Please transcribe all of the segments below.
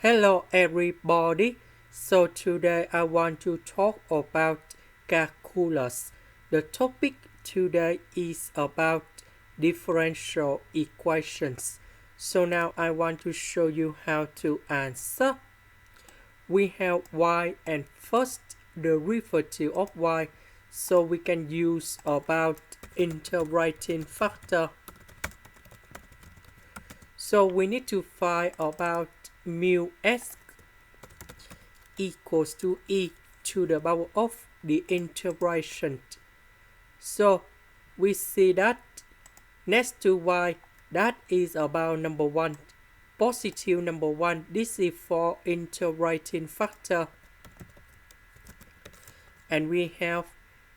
Hello everybody. So today I want to talk about calculus. The topic today is about differential equations. So now I want to show you how to answer. We have y and first derivative of y, so we can use about integrating factor. So we need to find about mu s equals to e to the power of the integration. So we see that next to y, that is about number 1, positive number 1. This is for integrating factor. And we have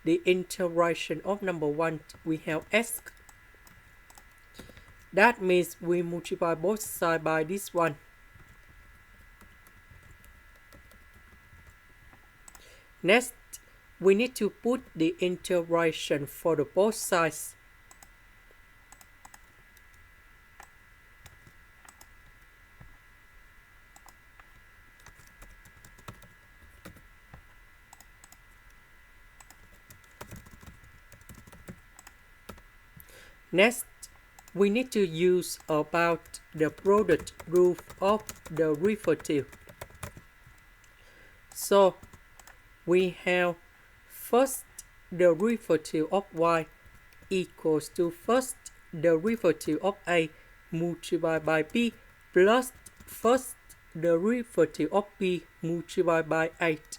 the integration of number 1, we have s. That means we multiply both sides by this one. Next, we need to put the integration for the both sides. Next, we need to use about the product rule of the derivative. So we have first derivative of y equals to first derivative of a multiplied by b plus first derivative of b multiplied by 8.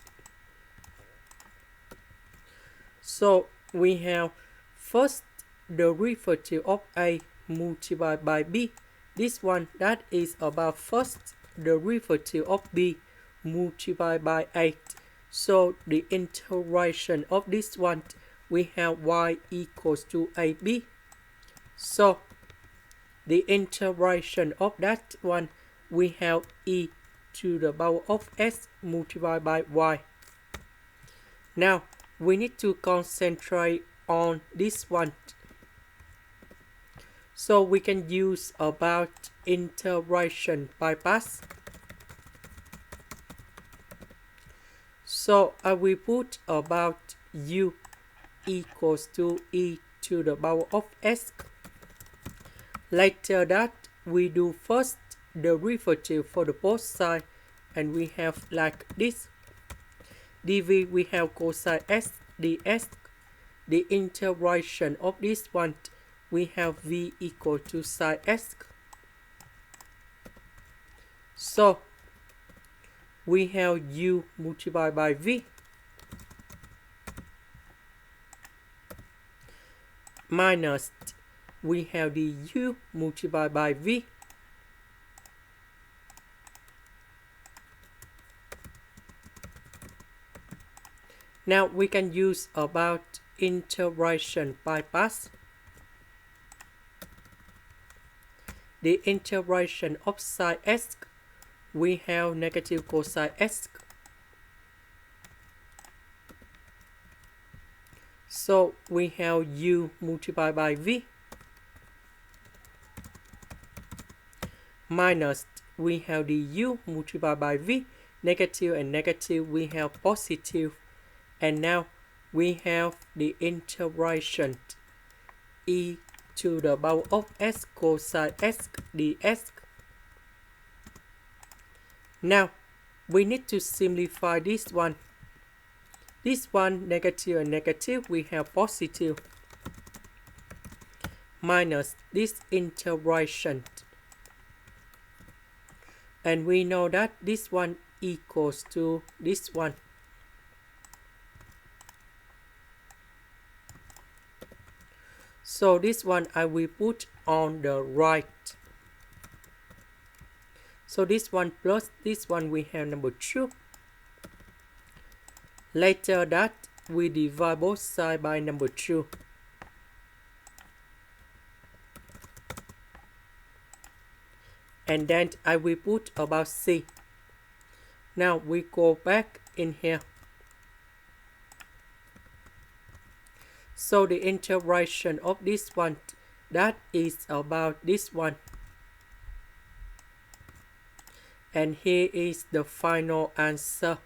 So we have first derivative of a multiplied by b. This one, that is about first derivative of b multiplied by 8. So the integration of this one, we have y equals to ab. So the integration of that one, we have e to the power of s multiplied by y. Now we need to concentrate on this one. So we can use about integration by parts. So I will put about u equals to e to the power of s. Later that, we do first derivative for the both sides, and we have like this. dv, we have cosine s ds. The integration of this one, we have v equal to sine s. So we have u multiplied by v minus we have the u multiplied by v now we can use about integration by parts. The integration of sine s, we have negative cosine s. So we have u multiplied by v minus we have the u multiplied by v, negative and negative, we have positive. And now we have the integration e to the power of s cosine s ds. Now we need to simplify this one. This one, negative and negative, we have positive minus this integration. And we know that this one equals to this one. So this one I will put on the right. So this one plus this one, we have number 2. Later that, we divide both sides by number 2. And then I will put about c. Now we go back in here. So the integration of this one, that is about this one. And here is the final answer.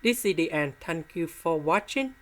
This is the end. Thank you for watching.